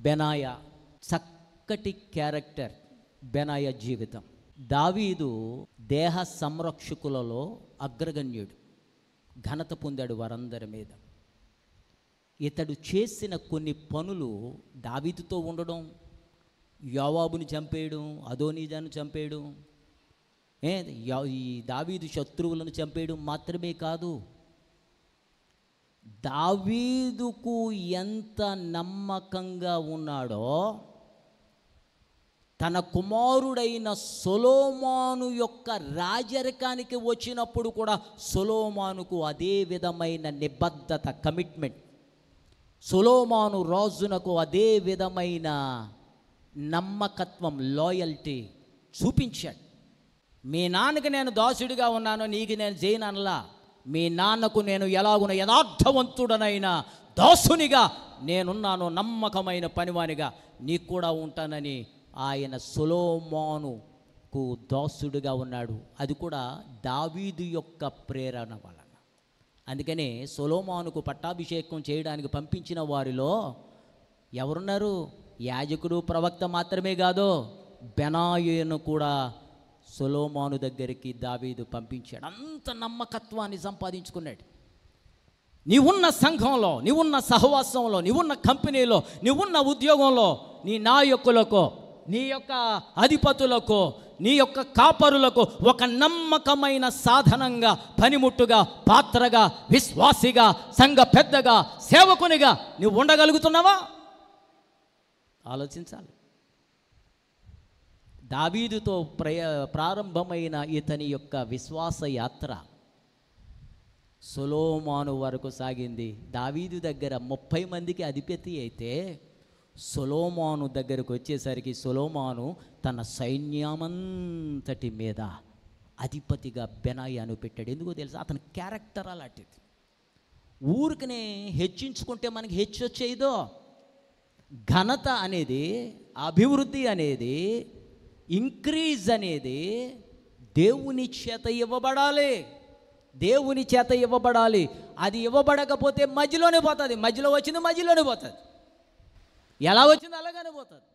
బెనాయా, చక్కటి క్యారెక్టర్ బెనాయా జీవితం. దావీదు దేహ సంరక్షకులలో అగ్రగణ్యుడు, ఘనత పొందాడు వారందరి మీద. ఇతడు చేసిన కొన్ని పనులు, దావీదుతో ఉండడం, యోవాబుని చంపేయడం, అదోనీజాను చంపేయడం, ఈ దావీదు శత్రువులను చంపేయడం మాత్రమే కాదు, దావీదుకు ఎంత నమ్మకంగా ఉన్నాడో తన కుమారుడైన సొలొమోను యొక్క రాజరికానికి వచ్చినప్పుడు కూడా సొలొమోనుకు అదే విధమైన నిబద్ధత, కమిట్మెంట్, సొలొమోను రాజునకు అదే విధమైన నమ్మకత్వం, లాయల్టీ చూపించాడు. మీ నాన్నకి నేను దాసుడిగా ఉన్నాను, నీకు నేను చేయననలా. మీ నాన్నకు నేను ఎలాగున యథార్థవంతుడనైన దాసునిగా నేనున్నాను, నమ్మకమైన పనివానిగా నీకు కూడా ఉంటానని ఆయన సొలొమోనుకు దాసుడిగా ఉన్నాడు. అది కూడా దావీదు యొక్క ప్రేరణ వలన. అందుకనే సొలొమోనుకు పట్టాభిషేకం చేయడానికి పంపించిన వారిలో ఎవరున్నారు? యాజకుడు, ప్రవక్త మాత్రమే కాదు, బెనాయాను కూడా సొలొమోను దగ్గరికి దావీదు పంపించాడు. అంత నమ్మకత్వాన్ని సంపాదించుకున్నాడు. నీవున్న సంఘంలో, నీవున్న సహవాసంలో, నీవున్న కంపెనీలో, నీవున్న ఉద్యోగంలో, నీ నాయకులకు, నీ యొక్క అధిపతులకు, నీ యొక్క కాపరులకు ఒక నమ్మకమైన సాధనంగా, పనిముట్టుగా, పాత్రగా, విశ్వాసిగా, సంఘ పెద్దగా, సేవకునిగా నువ్వు ఉండగలుగుతున్నావా? ఆలోచించాలి. దావీదుతో ప్రారంభమైన ఇతని యొక్క విశ్వాస యాత్ర సొలొమోను వరకు సాగింది. దావీదు దగ్గర 30 మందికి అధిపతి అయితే సొలొమోను దగ్గరకు వచ్చేసరికి సొలొమోను తన సైన్యమంతటి మీద అధిపతిగా బెనాయాను పెట్టాడు. ఎందుకో తెలుసా? అతని క్యారెక్టర్ అలాంటిది. ఊరికనే హెచ్చించుకుంటే మనకి హెచ్చు వచ్చేదో. ఘనత అనేది, అభివృద్ధి అనేది, ఇంక్రీజ్ అనేది దేవుని చేత ఇవ్వబడాలి. దేవుని చేత ఇవ్వబడాలి. అది ఇవ్వబడకపోతే మధ్యలోనే పోతుంది. మధ్యలో వచ్చింది మధ్యలోనే పోతుంది. ఎలా వచ్చిందో అలాగనే పోతుంది.